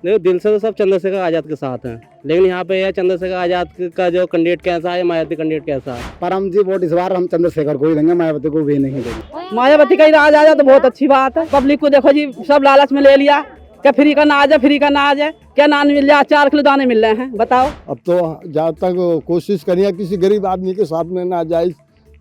देखो दिल से तो सब चंद्रशेखर आजाद के साथ हैं, लेकिन यहाँ पे है चंद्रशेखर आजाद का जो कैंडिडेट कैसा है, मायावती कैंडिडेट कैसा है। पर हम जी वोट इस बार हम चंद्रशेखर को ही देंगे, मायावती को भी नहीं देंगे। मायावती का ही राज आ जाए तो बहुत अच्छी बात है। पब्लिक को देखो जी सब लालच में ले लिया, क्या फ्री का नाज है, फ्री का नाज है, क्या नान मिल जाए, 4 किलो दाने मिल रहे हैं, बताओ। अब तो जहाँ तक कोशिश करिए किसी गरीब आदमी के साथ में ना जाए,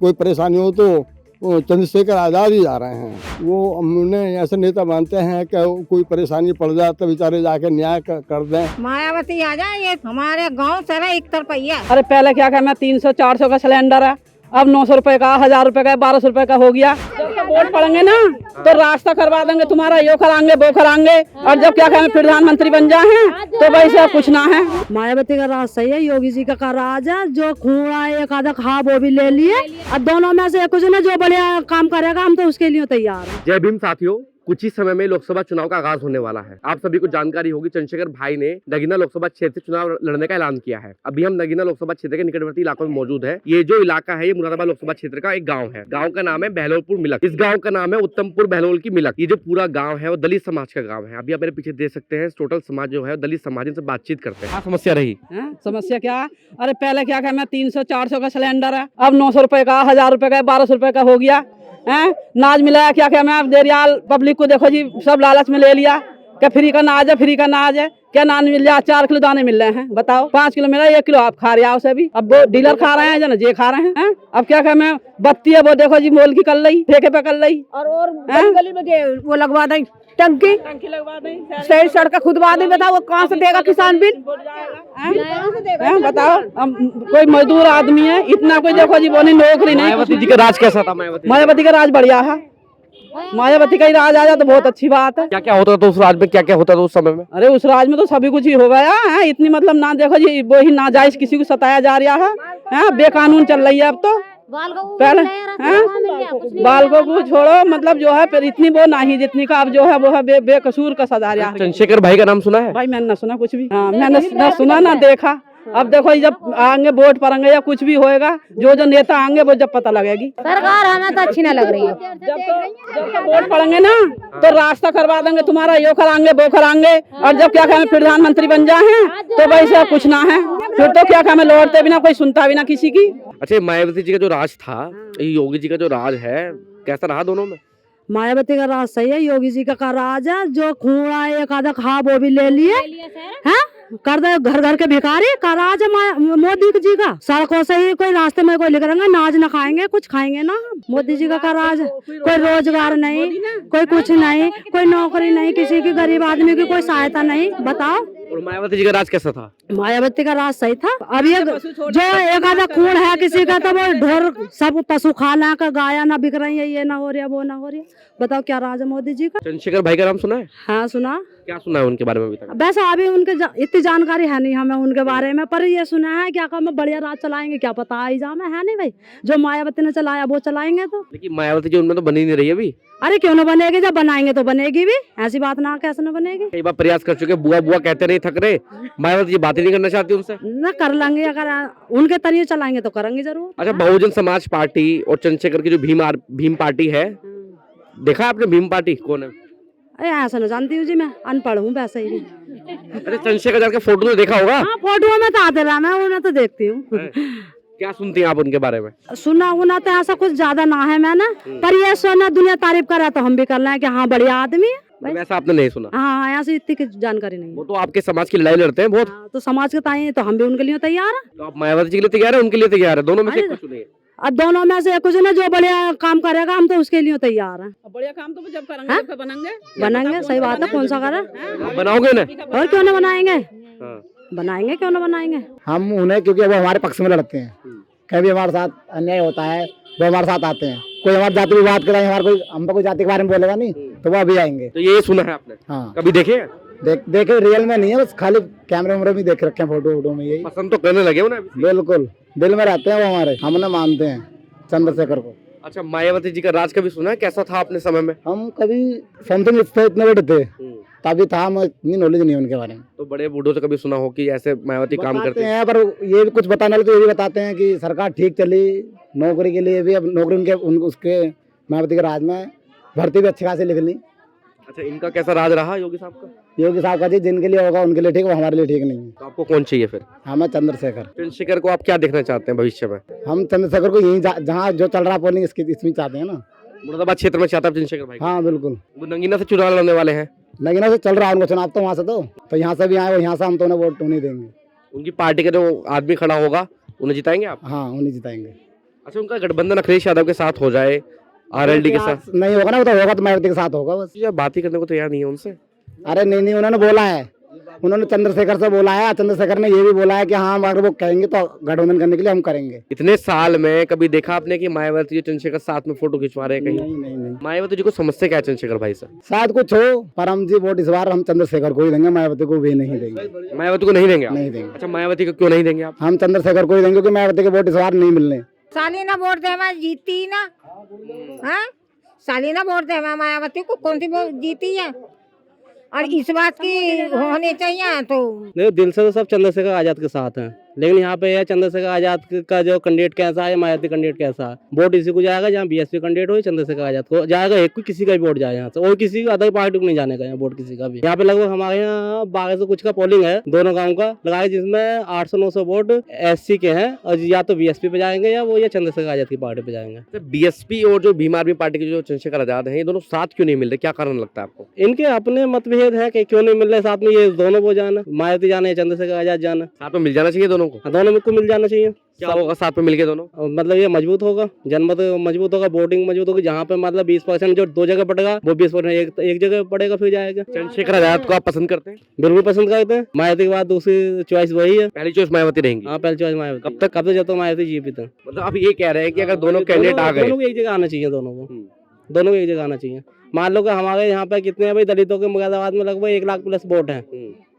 कोई परेशानी हो तो वो चंद्रशेखर आजाद ही जा रहे हैं। वो हम उन्हें ऐसे नेता मानते हैं कि कोई परेशानी पड़ जाए तो बेचारे जाके न्याय कर दें। मायावती आ जाए, ये हमारे गांव से है 1 रुपया। अरे पहले क्या कहना 300-400 का सिलेंडर है, अब 900 रुपए का, 1000 रुपए का, 1200 रुपए का हो गया। जब तो वोट पड़ेंगे ना तो रास्ता करवा देंगे तुम्हारा, यो कराएंगे वो कराएंगे, और जब क्या कहें प्रधानमंत्री बन जाए तो वैसे कुछ ना है। मायावती का राज सही है, योगी जी का राज है। जो खूड़ा एक आधा खा वो भी ले लिए, अब दोनों में से कुछ ने जो बढ़िया काम करेगा हम तो उसके लिए तैयार हैं। जय भीम साथियों, कुछ ही समय में लोकसभा चुनाव का आगाज होने वाला है। आप सभी को जानकारी होगी, चंद्रशेखर भाई ने नगीना लोकसभा क्षेत्र से चुनाव लड़ने का ऐलान किया है। अभी हम नगीना लोकसभा क्षेत्र के निकटवर्ती इलाकों में मौजूद है। ये जो इलाका है ये मुरादाबाद लोकसभा क्षेत्र का एक गांव है। गांव का नाम है बहलोलपुर मिलक। इस गांव का नाम है उत्तमपुर बहलोल की मिलक। ये जो पूरा गाँव है वो दलित समाज का गाँव है। अभी आप मेरे पीछे देख सकते हैं, टोटल समाज जो है दलित समाज से बातचीत करते हैं। समस्या रही समस्या क्या? अरे पहले क्या कहना 300-400 का सिलेंडर है, अब 900 रुपए का, 1000 रुपए का, 1200 रुपए का हो गया है। नाज मिला क्या क्या मैं देरियाल पब्लिक को देखो जी सब लालच में ले लिया, क्या फ्री का नाज है, फ्री का नाज है, क्या नान मिल जाए, 4 किलो दाने मिल रहे हैं, बताओ। 5 किलो मिला, 1 किलो आप खा रहे हो, उसे भी अब वो डीलर खा रहे हैं, जे खा रहे हैं। अब क्या कह मैं बत्ती है वो देखो जी मोल की कर ली, ठेके पे कर ली, और गली में वो लगवा दें टंकी लगवा दें, सही सड़क खुदवा दें। बताओ वो कहाँ से देगा किसान बिल? बताओ। कोई मजदूर आदमी है, इतना कोई देखो जी वो नहीं, नौकरी नहीं। मायावती जी का राज कैसा था? मायावती का राज बढ़िया है, मायावती का ही राज आ जाए तो बहुत अच्छी बात है। क्या क्या होता था उस राज में, क्या क्या होता था उस समय में? अरे उस राज में तो सभी कुछ ही हो गया है। इतनी मतलब ना देखो जी वो ही नाजायज किसी को सताया जा रहा है, बेकानून चल रही है अब तो। पहले बालकों को छोड़ो, मतलब जो है फिर इतनी वो नहीं जितनी का अब जो है वो है बेकसूर का सजा रहा है। चंद्रशेखर भाई का नाम सुना है? भाई मैंने ना सुना कुछ भी। हाँ, मैंने ना सुना ना देखा। अब देखो जब आएंगे वोट पड़ेंगे या कुछ भी होएगा, जो नेता आएंगे वो जब पता लगेगी। सरकार हमें तो अच्छी ना लग रही है। जब तो वोट पड़ेंगे ना तो रास्ता करवा देंगे तुम्हारा, यो कराएंगे वो कराएंगे, और जब क्या कहें प्रधानमंत्री बन जाए तो वैसे कुछ ना है। फिर तो क्या कहें लौटते भी ना, कोई सुनता भी ना किसी की। अच्छा, मायावती जी का जो राज था, योगी जी का जो राज है, कैसा रहा दोनों में? मायावती का राज सही है, योगी जी का राज है। जो खूड़ा एक आधा खा वो भी ले लिए हैं, कर दे घर घर के भिखारी का राज है मोदी जी का। सड़कों से ही कोई रास्ते में कोई लिख रहा नाज ना खाएंगे, कुछ खाएंगे ना। मोदी जी का राज है, कोई रोजगार नहीं, कोई कुछ नहीं, कोई नौकरी नहीं, किसी की गरीब आदमी की कोई सहायता नहीं, बताओ। और मायावती जी का राज कैसा था? मायावती का राज सही था। अब ये जो एक आधा खून है किसी का तो वो ढोर सब पशु खा ला कर, गाया ना बिक रही है, ये ना हो रहा वो ना हो रहा। बताओ क्या राज है मोदी जी का। चंद्रशेखर भाई का नाम सुना है? हाँ सुना। क्या सुना है उनके बारे में अभी तक? वैसे अभी उनके इतनी जानकारी है नहीं हमें उनके बारे में, पर ये सुना है क्या काम बढ़िया राज चलाएंगे, क्या पता आई जा में है नहीं भाई। जो मायावती ने चलाया वो चलाएंगे तो। लेकिन मायावती जी उनमें तो बनी नहीं रही अभी। अरे क्यों ना बनेगी, जब बनाएंगे तो बनेगी भी, ऐसी बात ना कैसे न बनेगी। कई बार प्रयास कर चुके, बुआ बुआ कहते नहीं थक रहे। मायावती जी बातें नहीं करना चाहती उनसे? न कर लेंगे, अगर उनके तरीके चलाएंगे तो करेंगे जरूर। अच्छा, बहुजन समाज पार्टी और चंद्रशेखर की जो भीम पार्टी है, देखा आपने भीम पार्टी कौन है? अरे ऐसा न जानती हूँ जी, मैं अनपढ़ हूँ वैसे ही। अरे चंद्रशेखर जी का फोटो तो देखा होगा? हाँ फोटो में तो आते रहा, मैं उन्हें तो देखती हूँ। क्या सुनती हैं आप उनके बारे में? सुना उना तो ऐसा कुछ ज्यादा ना है मैंने, पर ये सुना दुनिया तारीफ करे तो हम भी कर लें कि हाँ बढ़िया आदमी है। वैसा आपने नहीं सुना? हाँ ऐसी इतनी की जानकारी नहीं है। वो तो आपके समाज की लड़ाई लड़ते हैं बहुत। तो समाज के ताई तो हम भी उनके लिए तैयार है। तो आप मायावती जी के लिए तैयार है, उनके लिए तैयार है? दोनों में से कुछ नहीं? अब दोनों में से कुछ ना, जो बढ़िया काम करेगा हम तो उसके लिए तैयार हैं। बढ़िया काम तो जब करेंगे जब बनाएंगे, सही बात है। कौन सा करे, बनाओगे ना? और क्यों ना बनाएंगे, बनाएंगे क्यों ना बनाएंगे। हम उन्हें क्योंकि वो हमारे पक्ष में लड़ते हैं, कभी हमारे साथ अन्याय होता है वो हमारे साथ आते हैं। कोई हमारी जाति की बात कराए, हमारे कोई हम पे कोई जाति के बारे में बोलेगा नहीं तो वो अभी आएंगे। तो ये सुना है आपने? हाँ कभी देखे? देखे रियल में नहीं है, बस खाली कैमरे वैमरे में देख रखे हैं, फोटो में। यही पसंद तो करने लगे हो ना? बिल्कुल दिल में रहते हैं वो हमारे, हम उन्हें मानते हैं चंद्रशेखर को। अच्छा, मायावती जी का राज कभी सुना है? कैसा था अपने समय में? हम कभी समथिंग इतने बड़े थे तभी था, हमें इतनी नॉलेज नहीं उनके बारे में। तो बड़े बूढ़ों से कभी सुना हो कि ऐसे मायावती काम करते हैं, पर ये भी कुछ बताने वाले तो ये भी बताते हैं कि सरकार ठीक चली, नौकरी के लिए भी अब नौकरी उसके मायावती के राज में भर्ती भी अच्छी खासी निकली। अच्छा, इनका कैसा राज रहा योगी साहब का? योगी साहब का जी जिनके लिए होगा उनके लिए ठीक, वो हमारे लिए ठीक नहीं है। तो आपको कौन चाहिए फिर? हमें चंद्रशेखर। चंद्रशेखर को आप क्या देखना चाहते हैं भविष्य में? हम चंद्रशेखर को यहीं जहाँ जो चल रहा पोलिंग इसमें चाहते हैं ना। मुरादाबाद क्षेत्र में चाहता है चंद्रशेखर भाई? हाँ बिल्कुल। वो नगीना से चुनाव लड़ने वाले हैं। नगीना से चल रहा है उनको चुनाव, तो वहाँ से तो यहाँ से भी आए, वो यहाँ से हम तो उन्हें वोट नहीं देंगे। उनकी पार्टी का जो आदमी खड़ा होगा उन्हें जिताएंगे आप? हाँ उन्हें जिताएंगे। अच्छा, उनका गठबंधन अखिलेश यादव के साथ हो जाए, आरएलडी के साथ नहीं होगा ना, वो तो होगा तो मायावती के साथ होगा बस। या बात ही करने को तैयार नहीं है उनसे? अरे नहीं, उन्होंने बोला है, उन्होंने चंद्रशेखर से बोला है, चंद्रशेखर ने ये भी बोला है कि हाँ अगर वो कहेंगे तो गठबंधन करने के लिए हम करेंगे। इतने साल में कभी देखा आपने कि मायावती और चंद्रशेखर साथ में फोटो खिंचवा रहे हैं कहीं? नहीं। मायावती जी को समझते क्या है चंद्रशेखर भाई से? शायद कुछ हो, पर हम जी वोट इस बार हम चंद्रशेखर को ही देंगे, मायावती को भी नहीं देंगे। मायावती को नहीं देंगे आप? नहीं देंगे। अच्छा, मायावती को क्यों नहीं देंगे आप? हम चंद्रशेखर को ही देंगे क्योंकि मायावती के वोट इस बार नहीं मिलने। सालीना वोट दे, मैं जीती ना। हाँ, सालीना वोट दे, मैं मायावती को कौन सी वोट जीती है, और इस बात की होनी चाहिए। तो नहीं, दिल से तो सब चंद्रशेखर आजाद के साथ हैं, लेकिन यहाँ पे है चंद्रशेखर आजाद का जो कैंडिडेट कैसा है, मायावती कैंडिडेट कैसा है, वोट इसी को जाएगा जहाँ बीएसपी कैंडिडेट हो, चंद्रशेखर आजाद को जाएगा। एक को किसी का भी वोट जाए यहाँ से, और किसी अदर पार्टी को नहीं जाने का यहाँ वोट किसी का भी। यहाँ पे लगभग हमारे यहाँ 1200 कुछ का पोलिंग है दोनों गाँव का लगाए, जिसमें 800-900 वोट SC के हैं, और या तो बीएसपी पे जाएंगे या वो या चंद्रशेखर आजाद की पार्टी पे जाएंगे। बीएसपी और जो भीम आर्मी पार्टी के जो चंद्रशेखर आजाद हैं, ये दोनों साथ क्यों नहीं मिल रहे? क्या कारण लगता है आपको? इनके अपने मतभेद है कि क्यों नहीं मिल रहे साथ में, ये दोनों वो जाना, मायावती जाना या चंद्रशेखर आजाद जाना। साथ में मिल जाना चाहिए दोनों को। दोनों को मिल जाना चाहिए। क्या होगा साथ में मिलके दोनों? मतलब ये मजबूत होगा, जनमत मजबूत होगा, वोटिंग मजबूत होगी। जहाँ पे मतलब 20% जो 2 जगह पड़ेगा, वो 20% एक जगह पड़ेगा, फिर जाएगा। चंद्रशेखर आजाद को आप पसंद करते हैं? बिल्कुल पसंद करते हैं। मायावती के बाद दूसरी चॉइस वही है। पहली चॉइस मायावती रहेंगी? हाँ, पहली चॉइस मायावती। कब तक जब तक मायावती जीवित है। मतलब आप ये कह रहे हैं कि अगर दोनों कैंडिडेट आ गए, दोनों को एक जगह आना चाहिए, दोनों को एक जगह आना चाहिए। मान लो कि हमारे यहाँ पे कितने हैं भाई दलितों के, मुरादाबाद में लगभग 1 लाख प्लस वोट है।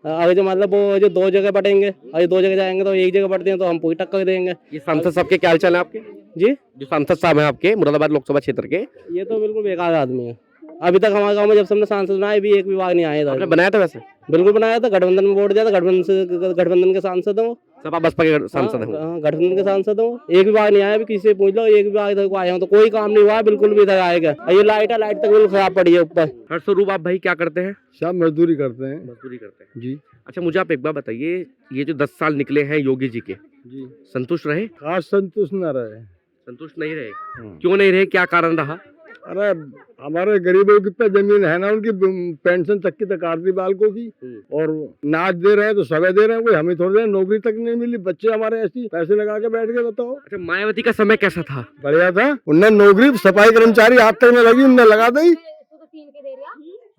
अगर जो मतलब वो जो 2 जगह बटेंगे और 2 जगह जाएंगे तो एक जगह बढ़ते हैं, तो हम पूरी टक्कर देंगे। ये सांसद साहब के क्या हाल चाल है आपके? जी, जो सांसद साहब हैं आपके मुरादाबाद लोकसभा क्षेत्र के, ये तो बिल्कुल बेकार आदमी है। अभी तक हमारे गाँव में जब सबने सांसद बनाए भी एक विभाग नहीं आया था। बनाया था वैसे? बिल्कुल बनाया था, गठबंधन में वोट दिया था, गठबंधन के सांसद हो, सपा बसपा के सांसद हैं। गठबंधन के सांसद हो, एक विभाग नहीं आया। अभी किसी से पूछ लो, एक विभाग इधर को आए हो तो कोई काम नहीं हुआ बिल्कुल भी इधर आएगा। ये लाइट तक बिल्कुल खराब पड़ी है ऊपर। हर्षस्वरूप आप भाई क्या करते हैं? सब मजदूरी करते हैं। मजदूरी करते हैं जी। अच्छा, मुझे आप एक बार बताइए, ये जो 10 साल निकले हैं योगी जी के, जी, संतुष्ट रहे? खास संतुष्ट न रहे। संतुष्ट नहीं रहे? क्यों नहीं रहे? क्या कारण रहा? अरे हमारे गरीबों की पे जमीन है ना, उनकी पेंशन तक की तक आरती बालकों की, और नाच दे रहे हैं तो समय दे रहे हैं, कोई हमें थोड़ी देर नौकरी तक नहीं मिली। बच्चे हमारे ऐसी पैसे लगा के बैठ गए, बताओ। अच्छा, मायावती का समय कैसा था? बढ़िया था, उनने नौकरी सफाई कर्मचारी हाथ तक में लगी, उनने लगा दी।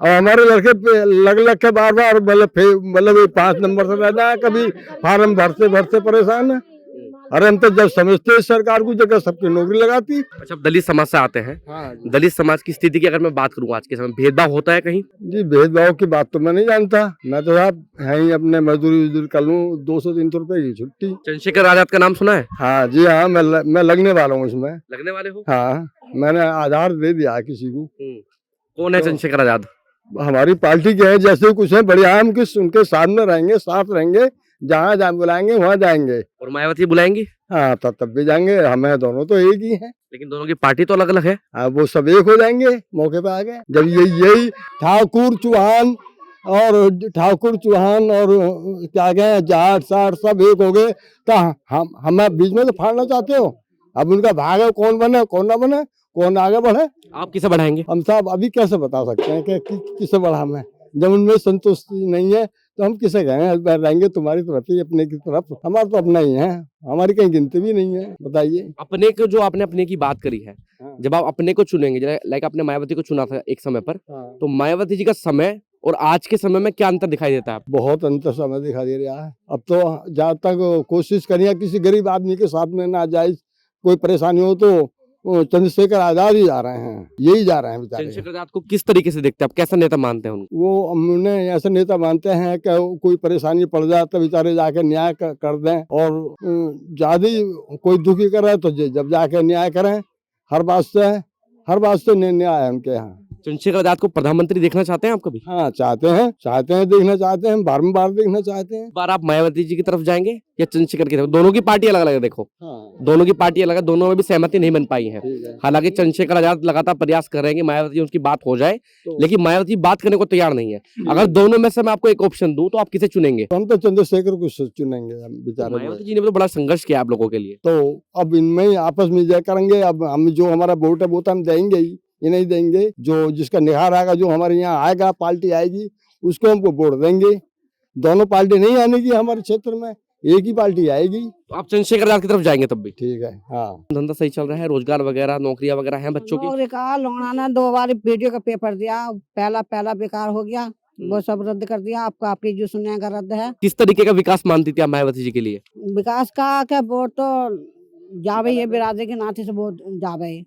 और हमारे लड़के लग के बार मतलब 5 नंबर से रहना है, कभी फार्म भरते परेशान है। अरे हम तो जब समझते हैं सरकार को जगह सबकी नौकरी लगाती। अच्छा, दलित समाज से आते हैं। दलित समाज की स्थिति की अगर मैं बात करूँ आज के समय, भेदभाव होता है कहीं? जी, भेदभाव की बात तो मैं नहीं जानता। मैं तो साहब है ही अपने मजदूरी कर लूँ, 200-300 रुपए की छुट्टी। चंद्रशेखर आजाद का नाम सुना है? हाँ जी, हाँ, मैं लगने वाला हूँ उसमें। लगने वाले हो? हाँ, मैंने आधार दे दिया किसी को। कौन है चंद्रशेखर आजाद? हमारी पार्टी के है, जैसे कुछ है बढ़िया, हम उनके साथ में रहेंगे, साथ रहेंगे, जहाँ बुलाएंगे वहाँ जाएंगे। और मायावती बुलाएंगी? हाँ, तब भी जाएंगे। हमें दोनों तो एक ही हैं, लेकिन दोनों की पार्टी तो अलग अलग है। हाँ, वो सब एक हो जाएंगे मौके पे आ गए। जब यही ठाकुर चौहान और क्या कहें, जाट साट सब एक हो गए, तो हम बीच में तो फाड़ना चाहते हो। अब उनका भाग है, कौन बने कौन ना बने, कौन आगे बढ़े। आप किसे बढ़ाएंगे? हम साहब अभी कैसे बता सकते हैं कि किसे बढ़ा में, जब उनमें संतुष्टि नहीं है तो हम किसे कहें रहेंगे तुम्हारी तरफ ही, अपने की तरफ। हमारा तो अपना ही है, हमारी कहीं गिनती भी नहीं है। बताइए। अपने को, जो आपने अपने की बात करी है, जब आप अपने को चुनेंगे, लाइक आपने मायावती को चुना था एक समय पर, तो मायावती जी का समय और आज के समय में क्या अंतर दिखाई देता है? बहुत अंतर समय दिखाई दे रहा है। अब तो जहाँ तक कोशिश करिए किसी गरीब आदमी के साथ में ना जाए, कोई परेशानी हो तो चंद्रशेखर आजाद ही जा रहे हैं, यही जा रहे हैं बेचारे। चंद्रशेखर आजाद को किस तरीके से देखते हैं आप? कैसा नेता मानते हैं उनको? वो उन्हें ऐसे नेता मानते हैं कि कोई परेशानी पड़ जाए तो बेचारे जाके न्याय कर दें, और ज्यादा कोई दुखी करे तो जब जाके न्याय करें। हर बात से न्याय है उनके यहाँ। चंद्रशेखर आजाद को प्रधानमंत्री देखना चाहते हैं आप कभी? हाँ चाहते हैं देखना चाहते हैं, बार देखना चाहते हैं। इस बार आप मायावती जी की तरफ जाएंगे या चंद्रशेखर की तरफ? दोनों की पार्टी अलग अलग है, देखो हाँ दोनों की पार्टी अलग है, दोनों में भी सहमति नहीं बन पाई है। ठीक है। हालांकि चंद्रशेखर आजाद लगातार प्रयास कर रहे हैं कि मायावती जी उनकी बात हो जाए, लेकिन मायावती बात करने को तैयार नहीं है। अगर दोनों में से मैं आपको एक ऑप्शन दूं तो आप किसे चुनेंगे? हम तो चंद्रशेखर को चुनेंगे हम बेचारे। मायावती जी ने भी तो बड़ा संघर्ष किया आप लोगों के लिए। तो अब इनमें ही आपस में जय करेंगे। अब हम जो हमारा वोट है वो तो हम देंगे ही, ये नहीं देंगे। जो जिसका निखार आएगा, जो हमारे यहाँ आएगा, पार्टी आएगी, उसको हमको वोट देंगे। दोनों पार्टी नहीं आने की हमारे क्षेत्र में, एक ही पार्टी आएगी। तो आप चंद्रशेखर आजाद की तरफ जाएंगे तब भी? ठीक है। हाँ धंधा सही चल रहा है, रोजगार वगैरह, नौकरियां वगैरह हैं बच्चों की? नौकरी का लोगों ने 2 बार वीडियो का पेपर दिया, पहला बेकार हो गया, वो सब रद्द कर दिया। आपकी जो सुनने का रद्द है। किस तरीके का विकास मानती थी आप मायावती जी के लिए? विकास का क्या, वोट तो जावे है, बिरादरी के नाते से वोट जावे है,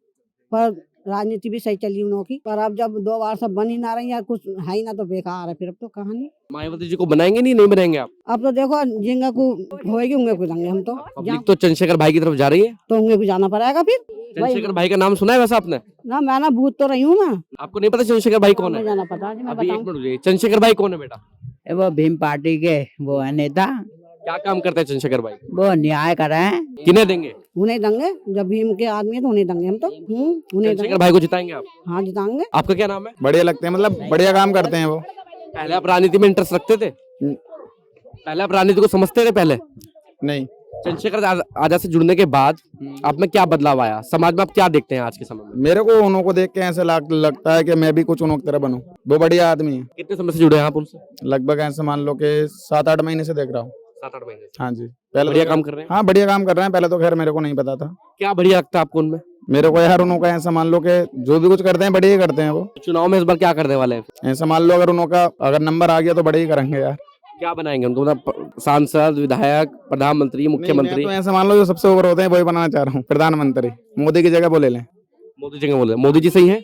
पर राजनीति भी सही चली उन्हों की। पर अब जब 2 बार सब बन ही ना रही है, कुछ है ही ना, तो बेकार है फिर अब तो कहानी। मायावती जी को बनाएंगे नहीं बनाएंगे आप? अब तो देखो जिंगा को होएगी उंगे को देंगे हम तो। पब्लिक तो चंद्रशेखर भाई की तरफ जा रही है, तो उंगे को जाना पड़ेगा फिर। चंद्रशेखर भाई का नाम सुना है वैसे आपने? ना मैं ना भूत तो रही हूँ मैं। आपको नहीं पता चंद्रशेखर भाई कौन है? मुझे जाना पता है, मैं अभी एक बताऊं। मिनट रुकिए, चंद्रशेखर भाई कौन है बेटा? वो भीम पार्टी के वो है नेता, क्या काम करते हैं चंद्रशेखर भाई? वो न्याय कर रहे हैं। किन्हें देंगे? उन्हें देंगे, जब भीम के आदमी है तो उन्हें देंगे हम तो। उन्हें चंद्रशेखर देंगे, भाई को जिताएंगे आप? हाँ जिताएंगे। आपका क्या नाम है? बढ़िया लगते हैं, मतलब बढ़िया काम करते हैं वो। पहले आप राजनीति में इंटरेस्ट रखते थे? पहले आप राजनीति को समझते थे पहले? नहीं, चंद्रशेखर आजाद से जुड़ने के बाद आप में क्या बदलाव आया? समाज में आप क्या देखते हैं आज के समय में? मेरे को उन्हों को देख के ऐसे लगता है कि मैं भी कुछ उन्हों की तरह बनूं। वो बढ़िया आदमी है। कितने समय से जुड़े हैं आप उनसे? लगभग ऐसे मान लो कि 7-8 महीने से देख रहा हूँ। 7-8 महीने से। हाँ जी, पहले बढ़िया तो काम कर रहे हैं? हाँ बढ़िया काम कर रहे हैं। पहले तो खैर मेरे को नहीं पता था। क्या बढ़िया लगता है आपको उनमें? मेरे को यार उन्हों का ऐसा मान लो कि जो भी कुछ करते हैं बढ़िया ही करते हैं वो। चुनाव में इस बार क्या करने वाले हैं? ऐसा मान लो अगर उन्हों का अगर नंबर आ गया तो बढ़िया ही करेंगे यार। क्या बनाएंगे उनको? मतलब सांसद, विधायक, प्रधानमंत्री, मुख्यमंत्री? तो ऐसा मान लो जो सबसे ऊपर होते हैं वही बनाना चाह रहा हूँ, प्रधानमंत्री। मोदी की जगह वो ले लें। मोदी जी बोले? मोदी जी सही है?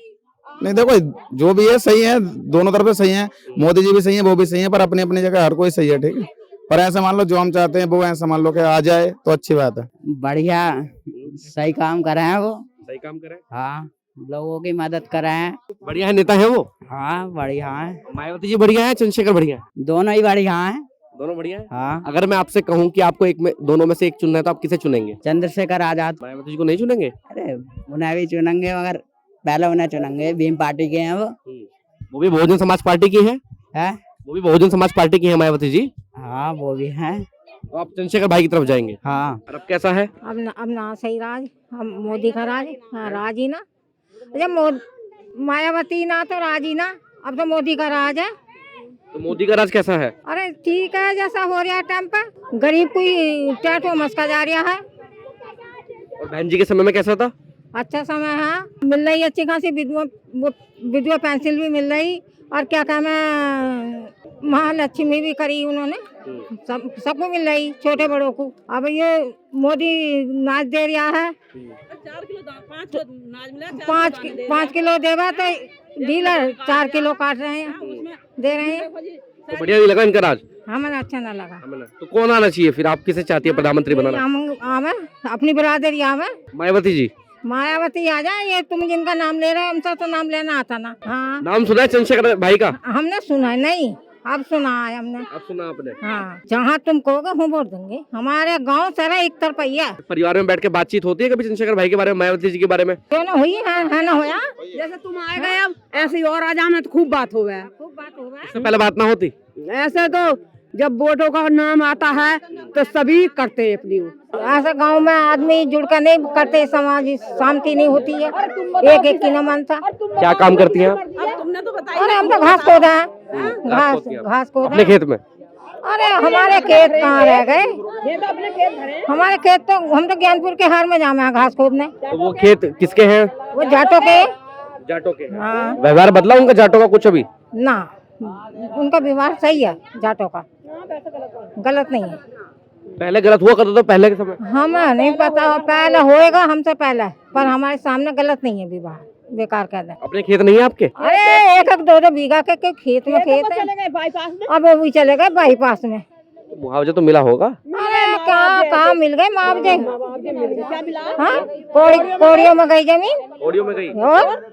नहीं देखो, जो भी है सही है, दोनों तरफ से सही है। मोदी जी भी सही है, वो भी सही है, पर अपनी अपनी जगह हर कोई सही है, ठीक है। पर ऐसा मान लो जो हम चाहते हैं वो ऐसा मान लो कि आ जाए तो अच्छी बात है। बढ़िया सही काम कर रहे हैं वो। सही काम करे, हाँ, लोगों की मदद कर रहे हैं। बढ़िया है नेता है वो। हाँ बढ़िया है, मायावती जी बढ़िया है, चंद्रशेखर बढ़िया है? दोनों ही बढ़िया हैं। दोनों बढ़िया है। हाँ, अगर मैं आपसे कहूँ कि आपको एक में दोनों में से एक चुनना है तो आप किसे चुनेंगे? चंद्रशेखर आजाद। मायावती जी को नहीं चुनेंगे? अरे उन्हें भी चुनेंगे, मगर पहले उन्हें चुनेंगे। भीम पार्टी के हैं वो भी बहुजन समाज पार्टी की है? है? वो भी बहुजन समाज पार्टी की है मायावती जी? हाँ वो भी हैं। तो आप चंद्रशेखर भाई की तरफ जाएंगे? हाँ। और अब कैसा है? अब ना सही राज, हम मोदी का राज। हाँ राज ही ना, जब मायावती ना तो राज ही ना, अब तो मोदी का राज है। तो मोदी का राज कैसा है? अरे ठीक है, जैसा हो रहा है टाइम पे, गरीब कोई टैटो मस्का जा रहा है। और बहन जी के समय में कैसा था? अच्छा समय है, मिल रही अच्छी खासी विधवा पेंसिल भी मिल रही, और क्या कहना है, महालक्ष्मी भी करी उन्होंने, सबको मिल रही, छोटे बड़ों को। अब ये मोदी नाच दे रहा है, 5 किलो देवा तो डीलर 4 किलो काट रहे हैं, दे रहे हैं। तो बढ़िया नहीं लगा इनका राज? हमें अच्छा ना लगा। तो कौन आना चाहिए फिर? आप किसे चाहती है प्रधानमंत्री बनाना? हमें अपनी बिरादरी हमें मायावती जी। मायावती आ जाए। ये तुम जिनका नाम ले रहे हो, हमसे तो नाम लेना आता ना। हाँ नाम सुना है चंद्रशेखर भाई का? हमने सुना है, नहीं अब सुना है हमने। अब सुना आपने? हाँ, जहाँ तुम कहोगे हम वोट देंगे। हमारे गांव सारा एक तरफ ही है। परिवार में बैठ के बातचीत होती है कभी चंद्रशेखर भाई के बारे में, मायावती जी के बारे में? क्यों ना हुई है ना होया। जैसे तुम आए गए अब ऐसे और आ जाओ, तो खूब बात हो गया। खूब बात होगा। इससे पहले बात ना होती? ऐसे तो जब वोटों का नाम आता है तो सभी करते हैं अपनी। ऐसे गांव में आदमी जुड़ कर नहीं करते, समाज शांति नहीं होती है, एक एक की न मानता। क्या काम करती हैं आप? अरे हम तो घास खोदा है, घास खोदा अपने खेत में? अरे हमारे खेत कहाँ रह गए, हमारे खेत तो हम तो ज्ञानपुर के हार में जामे हैं घास खोदने। तो वो खेत किसके हैं? वो जाटों के। जाटों के? हाँ। व्यवहार बदला उनका जाटों का कुछ अभी? ना, उनका व्यवहार सही है जाटों का, गलत नहीं है। पहले गलत हुआ करता था पहले के समय? हमें नहीं पता, पहले होएगा हमसे पहले, पर हमारे सामने गलत नहीं है विवाह, बेकार कर दे। अपने खेत नहीं है आपके? अरे 1-2 बीघा के खेत में खेत है, अब वो भी चले गए बाईपास में। मुआवजा तो मिला होगा? अरे कहाँ मिल गए मुआवजे? हाँ, कोड़ियों में गई जमीन। कोड़ियों में गई? और